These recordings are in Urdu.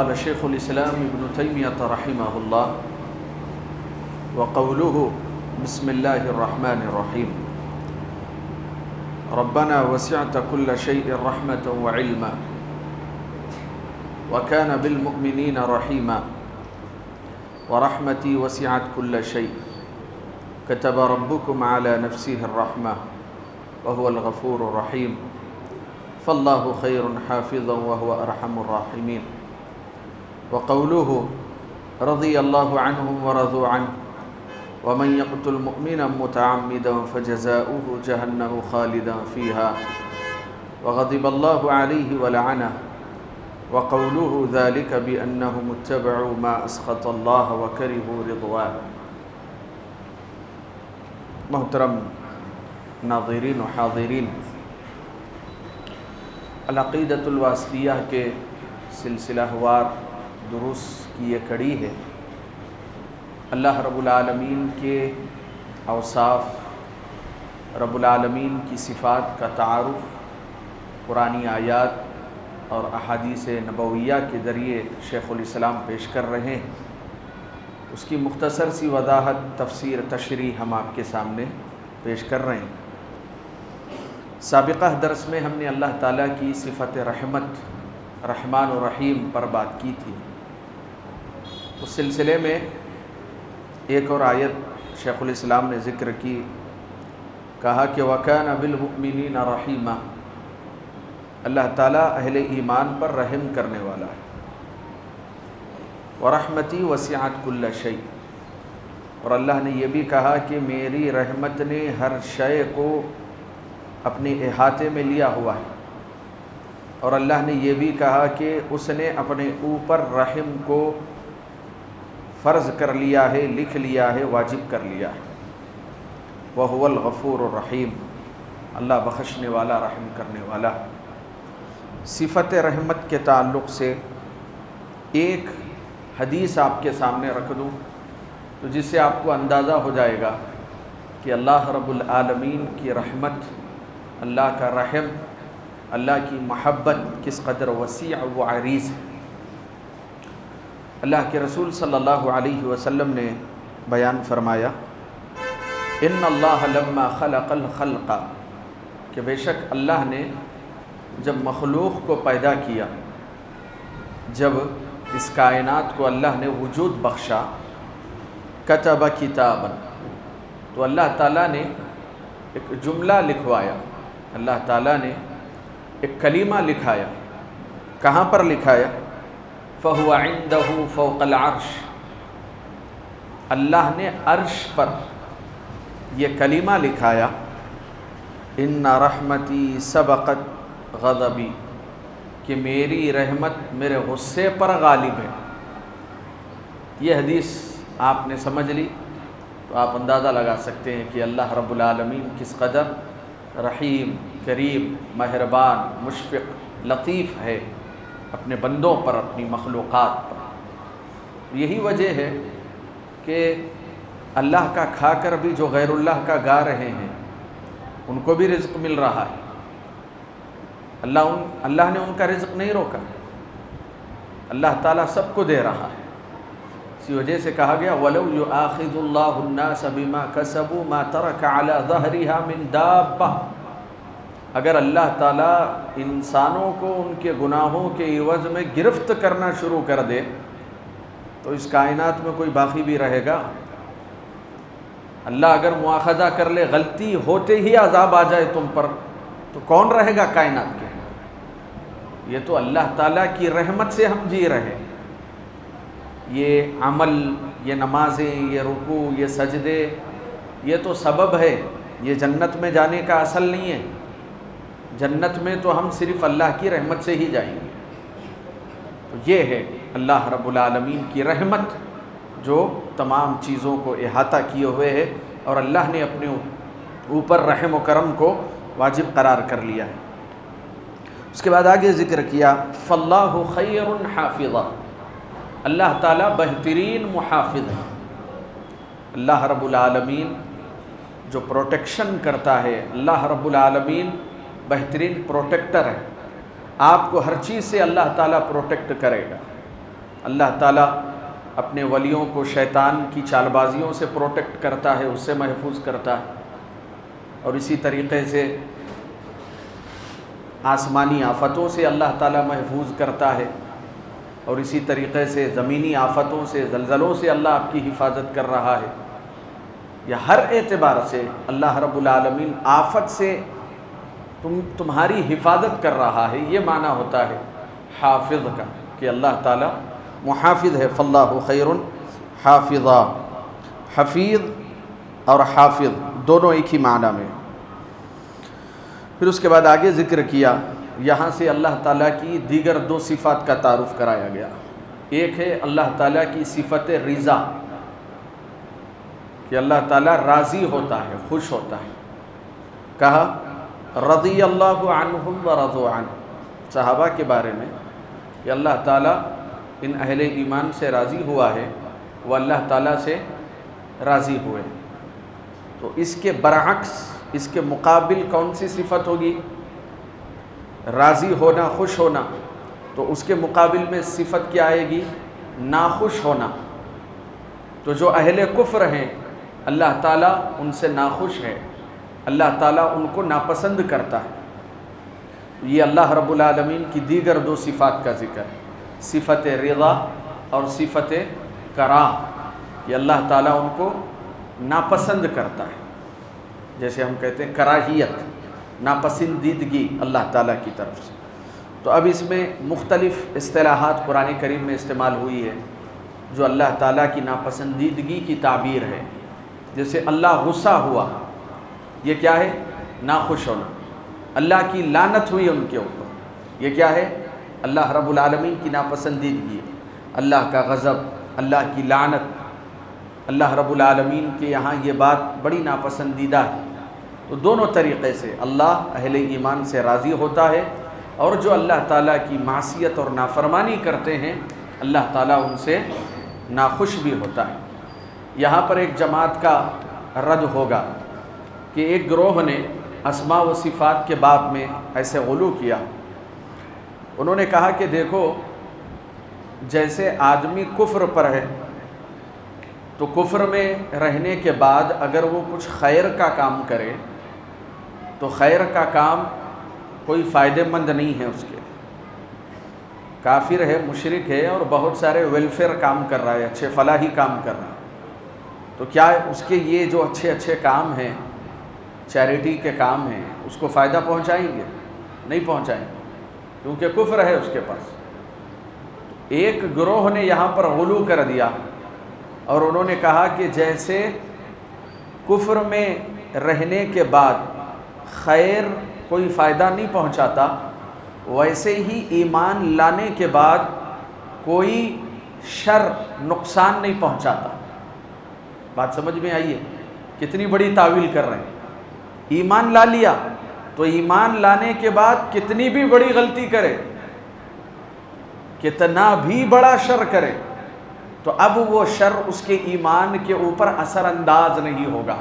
قال شيخ الإسلام ابن تيمية رحمه الله وقوله بسم الله الرحمن الرحيم ربنا وسعت كل شيء رحمة وعلما وكان بالمؤمنين رحيما ورحمتي وسعت كل شيء كتب ربكم على نفسه الرحمة وهو الغفور الرحيم فالله خير حافظا وهو أرحم الراحمين وقوله رضي الله عنهم ورضوا عنه ومن يقتل مؤمنا متعمدا فجزاؤه جهنم خالدا فيها وغضب الله عليه ولعنه وقوله ذلك بأنهم اتبعوا ما أسخط الله وكرهوا رضوانه۔ محترم ناظرین و حاضرین، العقیدۃ الواسطیہ کے سلسلہ وار دروس کی یہ کڑی ہے۔ اللہ رب العالمین کے اوصاف، رب العالمین کی صفات کا تعارف قرآنی آیات اور احادیث نبویہ کے ذریعے شیخ الاسلام پیش کر رہے ہیں۔ اس کی مختصر سی وضاحت، تفسیر، تشریح ہم آپ کے سامنے پیش کر رہے ہیں۔ سابقہ درس میں ہم نے اللہ تعالیٰ کی صفت رحمت، رحمان و رحیم پر بات کی تھی۔ اس سلسلے میں ایک اور آیت شیخ الاسلام نے ذکر کی، کہا کہ وَكَانَ بِالْمُؤْمِنِينَ رَحِيمًا، اللہ تعالیٰ اہل ایمان پر رحم کرنے والا ہے۔ وَرَحْمَتِي وَسِعَتْ كُلَّ شَيْءٍ، اور اللہ نے یہ بھی کہا کہ میری رحمت نے ہر شے کو اپنے احاطے میں لیا ہوا ہے، اور اللہ نے یہ بھی کہا کہ اس نے اپنے اوپر رحم کو فرض کر لیا ہے، لکھ لیا ہے، واجب کر لیا ہے۔ وَهُوَ الْغَفُورُ الرَّحِيمُ، اللہ بخشنے والا، رحم کرنے والا۔ صفت رحمت کے تعلق سے ایک حدیث آپ کے سامنے رکھ دوں تو جس سے آپ کو اندازہ ہو جائے گا کہ اللہ رب العالمین کی رحمت، اللہ کا رحم، اللہ کی محبت کس قدر وسیع و عریض ہے۔ اللہ کے رسول صلی اللہ علیہ وسلم نے بیان فرمایا، ان اللہ لما خلق الخلق، کہ بے شک اللہ نے جب مخلوق کو پیدا کیا، جب اس کائنات کو اللہ نے وجود بخشا، کتب کتابا، تو اللہ تعالیٰ نے ایک جملہ لکھوایا، اللہ تعالیٰ نے ایک کلمہ لکھایا۔ کہاں پر لکھایا؟ فَهُوَ عِنْدَهُ فَوْقَ الْعَرْشِ، اللہ نے عرش پر یہ کلمہ لکھایا، إِنَّ رَحْمَتِي سَبَقَتْ غَضَبِي، کہ میری رحمت میرے غصے پر غالب ہے۔ یہ حدیث آپ نے سمجھ لی تو آپ اندازہ لگا سکتے ہیں کہ اللہ رب العالمین کس قدر رحیم، کریم، مہربان، مشفق، لطیف ہے اپنے بندوں پر، اپنی مخلوقات پر۔ یہی وجہ ہے کہ اللہ کا کھا کر بھی جو غیر اللہ کا گا رہے ہیں ان کو بھی رزق مل رہا ہے۔ اللہ نے ان کا رزق نہیں روکا، اللہ تعالیٰ سب کو دے رہا ہے۔ اسی وجہ سے کہا گیا وَلَوْ يُؤَاخِذُ اللَّهُ النَّاسَ بِمَا كَسَبُوا مَا تَرَكَ عَلَى ظَهْرِهَا مِن دَابَّةٍ، اگر اللہ تعالیٰ انسانوں کو ان کے گناہوں کے عوض میں گرفت کرنا شروع کر دے تو اس کائنات میں کوئی باقی بھی رہے گا؟ اللہ اگر مواخذہ کر لے، غلطی ہوتے ہی عذاب آ جائے تم پر، تو کون رہے گا کائنات کے؟ یہ تو اللہ تعالیٰ کی رحمت سے ہم جی رہے۔ یہ عمل، یہ نمازیں، یہ رکوع، یہ سجدے، یہ تو سبب ہے، یہ جنت میں جانے کا اصل نہیں ہے۔ جنت میں تو ہم صرف اللہ کی رحمت سے ہی جائیں گے۔ تو یہ ہے اللہ رب العالمین کی رحمت جو تمام چیزوں کو احاطہ کیے ہوئے ہے، اور اللہ نے اپنے اوپر رحم و کرم کو واجب قرار کر لیا ہے۔ اس کے بعد آگے ذکر کیا فاللہ خیر حافظا، اللہ تعالیٰ بہترین محافظ ہے۔ اللہ رب العالمین جو پروٹیکشن کرتا ہے، اللہ رب العالمین بہترین پروٹیکٹر ہے۔ آپ کو ہر چیز سے اللہ تعالیٰ پروٹیکٹ کرے گا۔ اللہ تعالیٰ اپنے ولیوں کو شیطان کی چال بازیوں سے پروٹیکٹ کرتا ہے، اس سے محفوظ کرتا ہے، اور اسی طریقے سے آسمانی آفتوں سے اللہ تعالیٰ محفوظ کرتا ہے، اور اسی طریقے سے زمینی آفتوں سے، زلزلوں سے اللہ آپ کی حفاظت کر رہا ہے۔ یا ہر اعتبار سے اللہ رب العالمین آفت سے تمہاری حفاظت کر رہا ہے، یہ معنی ہوتا ہے حافظ کا، کہ اللہ تعالیٰ محافظ ہے۔ فاللہ خیر حافظا، حفیظ اور حافظ دونوں ایک ہی معنی میں۔ پھر اس کے بعد آگے ذکر کیا، یہاں سے اللہ تعالیٰ کی دیگر دو صفات کا تعارف کرایا گیا۔ ایک ہے اللہ تعالیٰ کی صفت رضا، کہ اللہ تعالیٰ راضی ہوتا ہے، خوش ہوتا ہے۔ کہا رضی اللہ عنہم ورضوا عنہ، صحابہ کے بارے میں کہ اللہ تعالیٰ ان اہل ایمان سے راضی ہوا ہے، وہ اللہ تعالیٰ سے راضی ہوئے۔ تو اس کے برعکس، اس کے مقابل کون سی صفت ہوگی؟ راضی ہونا، خوش ہونا، تو اس کے مقابل میں صفت کیا آئے گی؟ ناخوش ہونا۔ تو جو اہل کفر ہیں اللہ تعالیٰ ان سے ناخوش ہے، اللہ تعالیٰ ان کو ناپسند کرتا ہے۔ یہ اللہ رب العالمین کی دیگر دو صفات کا ذکر ہے، صفت رضا اور صفت کراہ، کہ اللہ تعالیٰ ان کو ناپسند کرتا ہے، جیسے ہم کہتے ہیں کراہیت، ناپسندیدگی اللہ تعالیٰ کی طرف سے۔ تو اب اس میں مختلف اصطلاحات قرآن کریم میں استعمال ہوئی ہے جو اللہ تعالیٰ کی ناپسندیدگی کی تعبیر ہے۔ جیسے اللہ غصہ ہوا، یہ کیا ہے؟ ناخوش ہونا۔ اللہ کی لعنت ہوئی ان کے اوپر، یہ کیا ہے؟ اللہ رب العالمین کی ناپسندیدگی ہے۔ اللہ کا غضب، اللہ کی لعنت، اللہ رب العالمین کے یہاں یہ بات بڑی ناپسندیدہ ہے۔ تو دونوں طریقے سے اللہ اہل ایمان سے راضی ہوتا ہے، اور جو اللہ تعالیٰ کی معصیت اور نافرمانی کرتے ہیں اللہ تعالیٰ ان سے ناخوش بھی ہوتا ہے۔ یہاں پر ایک جماعت کا رد ہوگا کہ ایک گروہ نے اسماء و صفات کے باب میں ایسے غلو کیا۔ انہوں نے کہا کہ دیکھو، جیسے آدمی کفر پر ہے تو کفر میں رہنے کے بعد اگر وہ کچھ خیر کا کام کرے تو خیر کا کام کوئی فائدہ مند نہیں ہے اس کے، کافر ہے، مشرک ہے، اور بہت سارے ویلفیئر کام کر رہا ہے، اچھے فلاحی کام کر رہا ہے، تو کیا اس کے یہ جو اچھے اچھے کام ہیں، چیریٹی کے کام ہیں، اس کو فائدہ پہنچائیں گے؟ نہیں پہنچائیں گے، کیونکہ کفر ہے اس کے پاس۔ ایک گروہ نے یہاں پر غلو کر دیا اور انہوں نے کہا کہ جیسے کفر میں رہنے کے بعد خیر کوئی فائدہ نہیں پہنچاتا، ویسے ہی ایمان لانے کے بعد کوئی شر، نقصان نہیں پہنچاتا۔ بات سمجھ میں آئی ہے؟ کتنی بڑی تعویل کر رہے ہیں۔ ایمان لا لیا تو ایمان لانے کے بعد کتنی بھی بڑی غلطی کرے، کتنا بھی بڑا شر کرے، تو اب وہ شر اس کے ایمان کے اوپر اثر انداز نہیں ہوگا۔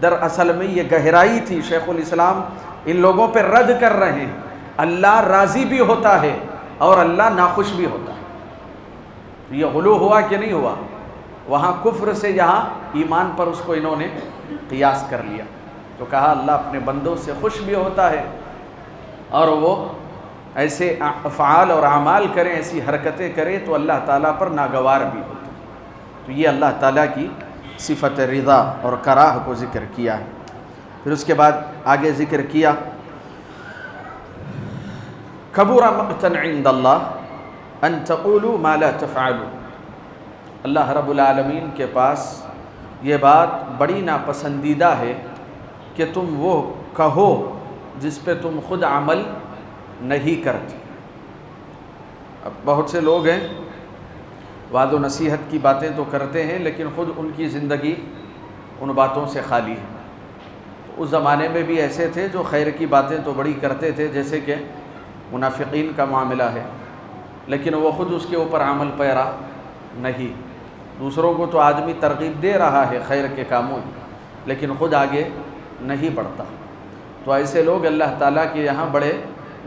دراصل میں یہ گہرائی تھی، شیخ الاسلام ان لوگوں پہ رد کر رہے ہیں۔ اللہ راضی بھی ہوتا ہے اور اللہ ناخوش بھی ہوتا ہے۔ یہ غلو ہوا کہ نہیں ہوا؟ وہاں کفر سے یہاں ایمان پر اس کو انہوں نے قیاس کر لیا، تو کہا اللہ اپنے بندوں سے خوش بھی ہوتا ہے، اور وہ ایسے افعال اور اعمال کریں، ایسی حرکتیں کریں تو اللہ تعالیٰ پر ناگوار بھی ہوتا ہے۔ تو یہ اللہ تعالیٰ کی صفت رضا اور کراہ کو ذکر کیا ہے۔ پھر اس کے بعد آگے ذکر کیا کبر مقتا عند اللہ ان تقولوا ما لا تفعلون، اللہ رب العالمین کے پاس یہ بات بڑی ناپسندیدہ ہے کہ تم وہ کہو جس پہ تم خود عمل نہیں کرتے۔ اب بہت سے لوگ ہیں وعد و نصیحت کی باتیں تو کرتے ہیں لیکن خود ان کی زندگی ان باتوں سے خالی ہے۔ اس زمانے میں بھی ایسے تھے جو خیر کی باتیں تو بڑی کرتے تھے، جیسے کہ منافقین کا معاملہ ہے، لیکن وہ خود اس کے اوپر عمل پیرا نہیں۔ دوسروں کو تو آدمی ترغیب دے رہا ہے خیر کے کاموں کی، لیکن خود آگے نہیں بڑھتا۔ تو ایسے لوگ اللہ تعالیٰ کے یہاں بڑے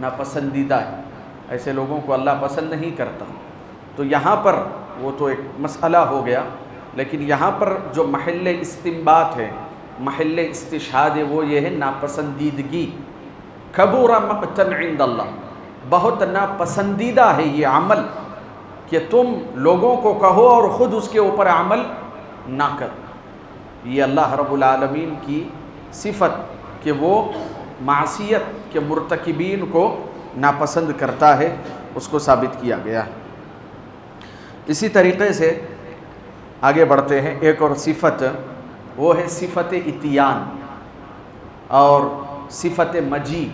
ناپسندیدہ ہیں، ایسے لوگوں کو اللہ پسند نہیں کرتا۔ تو یہاں پر وہ تو ایک مسئلہ ہو گیا، لیکن یہاں پر جو محل استنباط ہے، محل استشہاد ہے، وہ یہ ہے ناپسندیدگی۔ کبر مقتا عند اللہ، بہت ناپسندیدہ ہے یہ عمل کہ تم لوگوں کو کہو اور خود اس کے اوپر عمل نہ کرو۔ یہ اللہ رب العالمین کی صفت کہ وہ معصیت کے مرتکبین کو ناپسند کرتا ہے، اس کو ثابت کیا گیا ہے۔ اسی طریقے سے آگے بڑھتے ہیں، ایک اور صفت وہ ہے صفت اتیان اور صفت مجیء،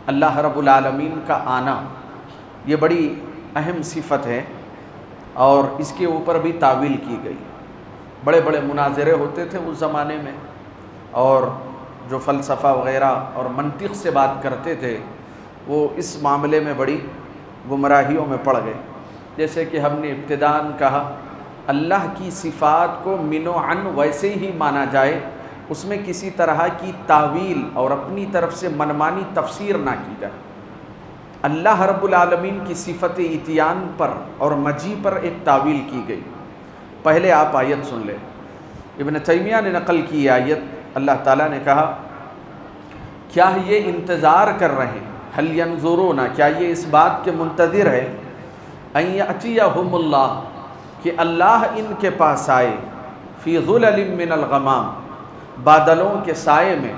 اللہ رب العالمین کا آنا۔ یہ بڑی اہم صفت ہے اور اس کے اوپر بھی تعویل کی گئی۔ بڑے بڑے مناظرے ہوتے تھے اس زمانے میں، اور جو فلسفہ وغیرہ اور منطق سے بات کرتے تھے وہ اس معاملے میں بڑی گمراہیوں میں پڑ گئے۔ جیسے کہ ہم نے ابتداءً کہا، اللہ کی صفات کو من و عن ویسے ہی مانا جائے، اس میں کسی طرح کی تعویل اور اپنی طرف سے منمانی تفسیر نہ کی جائے۔ اللہ رب العالمین کی صفت اتیان پر اور مجیء پر ایک تعویل کی گئی۔ پہلے آپ آیت سن لیں، ابن تیمیہ نے نقل کی آیت، اللہ تعالیٰ نے کہا کیا یہ انتظار کر رہے ہیں، هل ينظرون، کیا یہ اس بات کے منتظر ہے، ان یأتیہم اللہ، کہ اللہ ان کے پاس آئے، فی ظلل من الغمام، بادلوں کے سائے میں،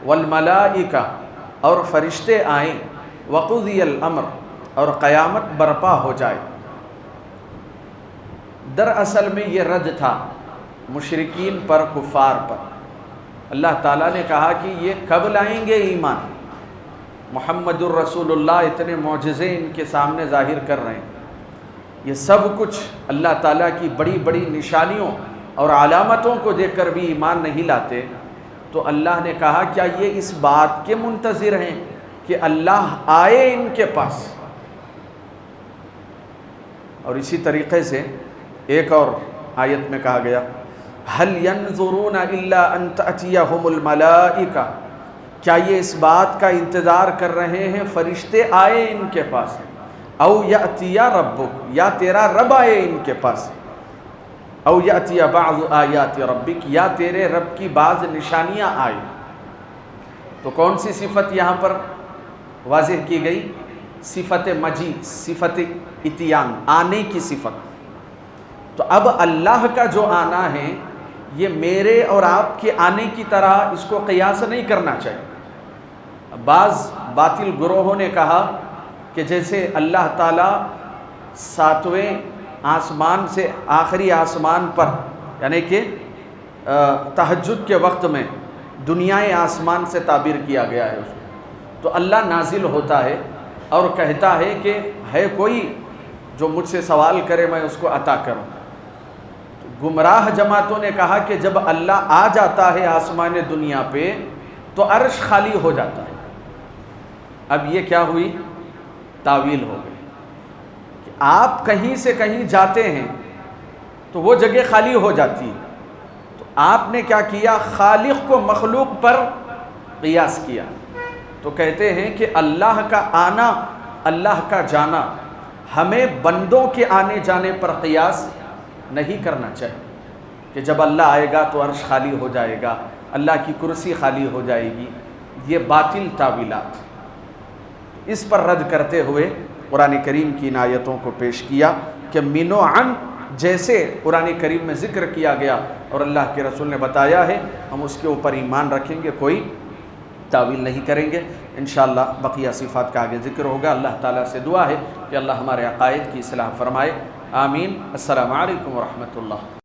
والملائکہ، اور فرشتے آئیں، وقضی الامر، اور قیامت برپا ہو جائے۔ دراصل میں یہ رد تھا مشرکین پر، کفار پر۔ اللہ تعالیٰ نے کہا کہ یہ کب لائیں گے ایمان؟ محمد الرسول اللہ اتنے معجزے ان کے سامنے ظاہر کر رہے ہیں، یہ سب کچھ اللہ تعالیٰ کی بڑی بڑی نشانیوں اور علامتوں کو دیکھ کر بھی ایمان نہیں لاتے، تو اللہ نے کہا کیا یہ اس بات کے منتظر ہیں کہ اللہ آئے ان کے پاس؟ اور اسی طریقے سے ایک اور آیت میں کہا گیا، هل ينظرون الا ان تأتيهم الملائکہ، کیا یہ اس بات کا انتظار کر رہے ہیں فرشتے آئے ان کے پاس، او یأتی ربک، یا تیرا رب آئے ان کے پاس، او یأتی بعض آیات ربک، یا تیرے رب کی بعض نشانیاں آئے۔ تو کون سی صفت یہاں پر واضح کی گئی؟ صفت مجیء، صفت اتیان، آنے کی صفت۔ تو اب اللہ کا جو آنا ہے یہ میرے اور آپ کے آنے کی طرح اس کو قیاس نہیں کرنا چاہیے۔ بعض باطل گروہوں نے کہا کہ جیسے اللہ تعالیٰ ساتویں آسمان سے آخری آسمان پر، یعنی کہ تہجد کے وقت میں دنیائے آسمان سے تعبیر کیا گیا ہے اس کو، تو اللہ نازل ہوتا ہے اور کہتا ہے کہ ہے کوئی جو مجھ سے سوال کرے میں اس کو عطا کروں۔ گمراہ جماعتوں نے کہا کہ جب اللہ آ جاتا ہے آسمان دنیا پہ تو عرش خالی ہو جاتا ہے۔ اب یہ کیا ہوئی؟ تعویل ہو گئی کہ آپ کہیں سے کہیں جاتے ہیں تو وہ جگہ خالی ہو جاتی ہے، تو آپ نے کیا کیا؟ خالق کو مخلوق پر قیاس کیا۔ تو کہتے ہیں کہ اللہ کا آنا، اللہ کا جانا، ہمیں بندوں کے آنے جانے پر قیاس نہیں کرنا چاہیے کہ جب اللہ آئے گا تو عرش خالی ہو جائے گا، اللہ کی کرسی خالی ہو جائے گی۔ یہ باطل تعویلات، اس پر رد کرتے ہوئے قرآن کریم کی ان آیتوں کو پیش کیا کہ من و عن جیسے قرآن کریم میں ذکر کیا گیا اور اللہ کے رسول نے بتایا ہے، ہم اس کے اوپر ایمان رکھیں گے، کوئی تعویل نہیں کریں گے۔ انشاءاللہ بقیہ صفات کا آگے ذکر ہوگا۔ اللہ تعالیٰ سے دعا ہے کہ اللہ ہمارے عقائد کی اصلاح فرمائے، آمین۔ السلام علیکم ورحمۃ اللہ۔